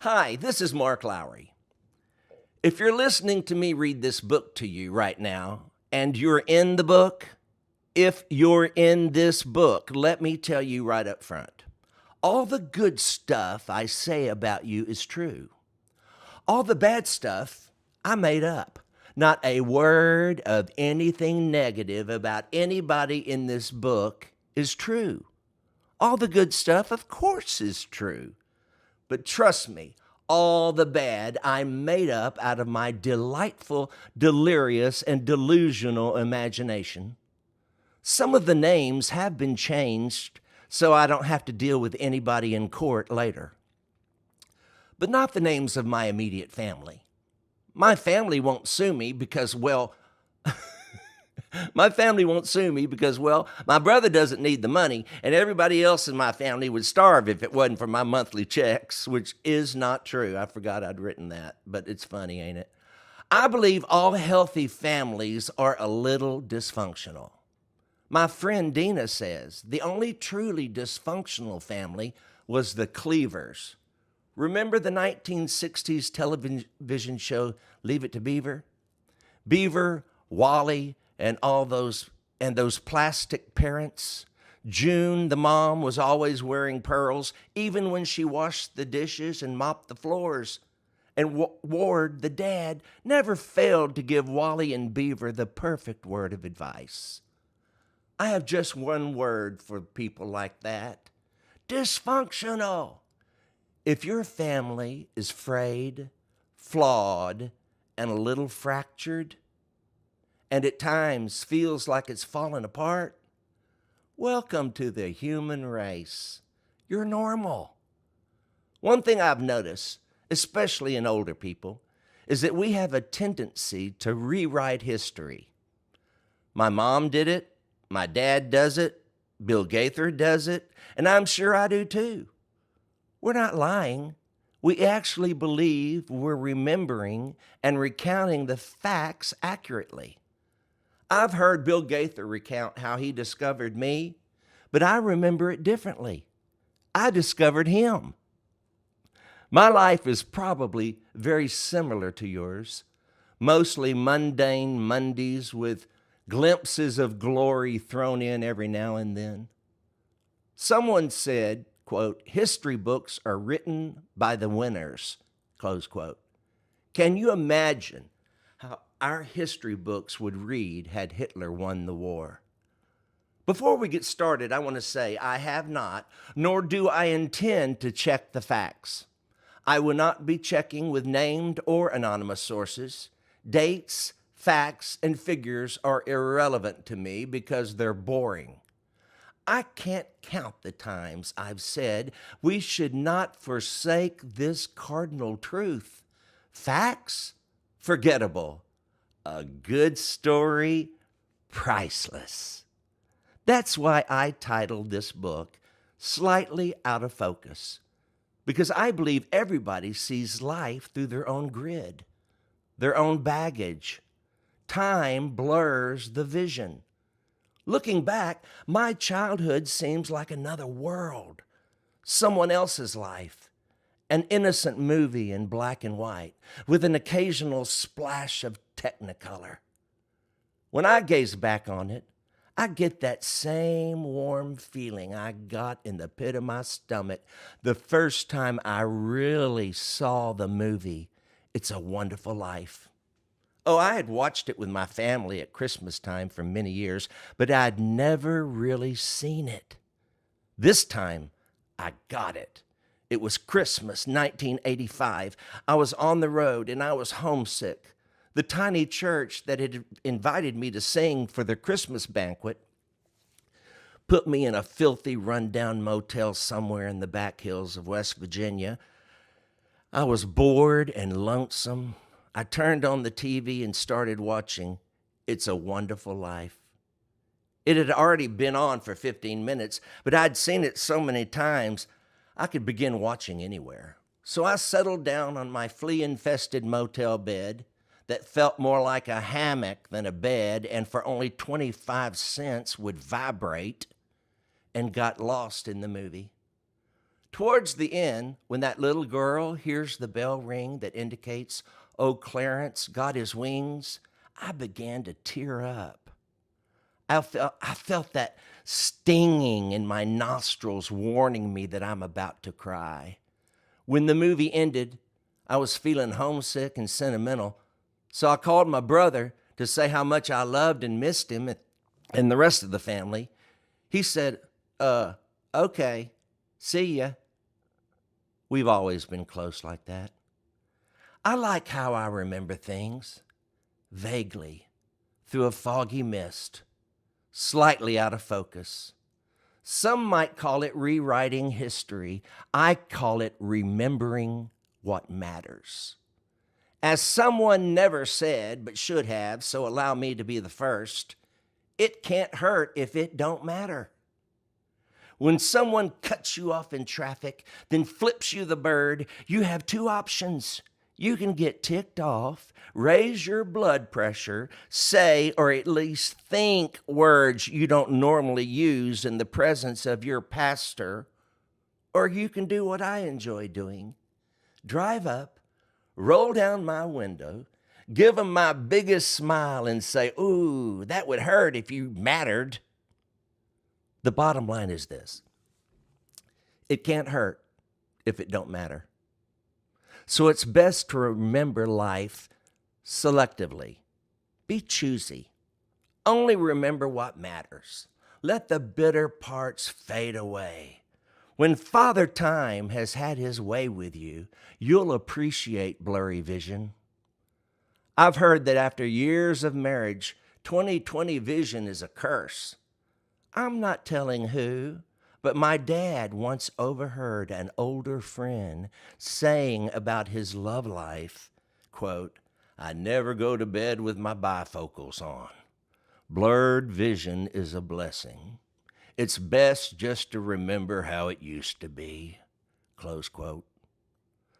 Hi, this is Mark Lowry. If you're listening to me read this book to you right now, and you're in the book, if you're in this book, let me tell you right up front. All the good stuff I say about you is true. All the bad stuff I made up. Not a word of anything negative about anybody in this book is true. All the good stuff, of course, is true. But trust me, all the bad I made up out of my delightful, delirious, and delusional imagination. Some of the names have been changed so I don't have to deal with anybody in court later. But not the names of my immediate family. My family won't sue me because, well, my brother doesn't need the money, and everybody else in my family would starve if it wasn't for my monthly checks, which is not true. I forgot I'd written that, but it's funny, ain't it? I believe all healthy families are a little dysfunctional. My friend Dina says the only truly dysfunctional family was the Cleavers. Remember the 1960s television show Leave It to Beaver? Beaver, Wally, and those plastic parents. June, the mom, was always wearing pearls, even when she washed the dishes and mopped the floors. And Ward, the dad, never failed to give Wally and Beaver the perfect word of advice. I have just one word for people like that: dysfunctional. If your family is frayed, flawed, and a little fractured, and at times feels like it's falling apart, welcome to the human race. You're normal. One thing I've noticed, especially in older people, is that we have a tendency to rewrite history. My mom did it, my dad does it, Bill Gaither does it, and I'm sure I do too. We're not lying. We actually believe we're remembering and recounting the facts accurately. I've heard Bill Gaither recount how he discovered me, but I remember it differently. I discovered him. My life is probably very similar to yours, mostly mundane Mondays with glimpses of glory thrown in every now and then. Someone said, quote, "History books are written by the winners," close quote. Can you imagine how our history books would read had Hitler won the war? Before we get started, I want to say I have not, nor do I intend to check the facts. I will not be checking with named or anonymous sources. Dates, facts, and figures are irrelevant to me because they're boring. I can't count the times I've said we should not forsake this cardinal truth. Facts? Forgettable. A good story? Priceless. That's why I titled this book Slightly Out of Focus, because I believe everybody sees life through their own grid, their own baggage. Time blurs the vision. Looking back, my childhood seems like another world, someone else's life, an innocent movie in black and white with an occasional splash of Technicolor. When I gaze back on it, I get that same warm feeling I got in the pit of my stomach the first time I really saw the movie It's a Wonderful Life. Oh, I had watched it with my family at Christmas time for many years, but I'd never really seen it. This time, I got it. It was Christmas, 1985. I was on the road and I was homesick. The tiny church that had invited me to sing for their Christmas banquet put me in a filthy, run-down motel somewhere in the back hills of West Virginia. I was bored and lonesome. I turned on the TV and started watching It's a Wonderful Life. It had already been on for 15 minutes, but I'd seen it so many times, I could begin watching anywhere. So I settled down on my flea-infested motel bed that felt more like a hammock than a bed and for only 25 cents would vibrate, and got lost in the movie. Towards the end, when that little girl hears the bell ring that indicates, "Oh, Clarence got his wings," I began to tear up. I felt that stinging in my nostrils warning me that I'm about to cry. When the movie ended, I was feeling homesick and sentimental, so I called my brother to say how much I loved and missed him and the rest of the family. He said, okay, see ya. We've always been close like that. I like how I remember things, vaguely, through a foggy mist, slightly out of focus. Some might call it rewriting history. I call it remembering what matters. As someone never said, but should have, so allow me to be the first, it can't hurt if it don't matter. When someone cuts you off in traffic, then flips you the bird, you have two options. You can get ticked off, raise your blood pressure, say or at least think words you don't normally use in the presence of your pastor, or you can do what I enjoy doing. Drive up, roll down my window, give them my biggest smile and say, "Ooh, that would hurt if you mattered." The bottom line is this: it can't hurt if it don't matter. So it's best to remember life selectively. Be choosy. Only remember what matters. Let the bitter parts fade away. When Father Time has had his way with you, you'll appreciate blurry vision. I've heard that after years of marriage, 20/20 vision is a curse. I'm not telling who, but my dad once overheard an older friend saying about his love life, quote, "I never go to bed with my bifocals on. Blurred vision is a blessing. It's best just to remember how it used to be," close quote.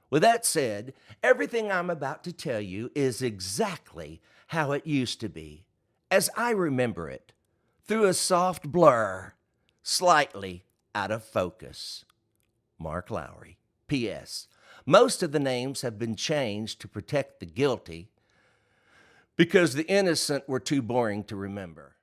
With that said, everything I'm about to tell you is exactly how it used to be, as I remember it, through a soft blur, slightly out of focus. Mark Lowry. P.S. Most of the names have been changed to protect the guilty because the innocent were too boring to remember.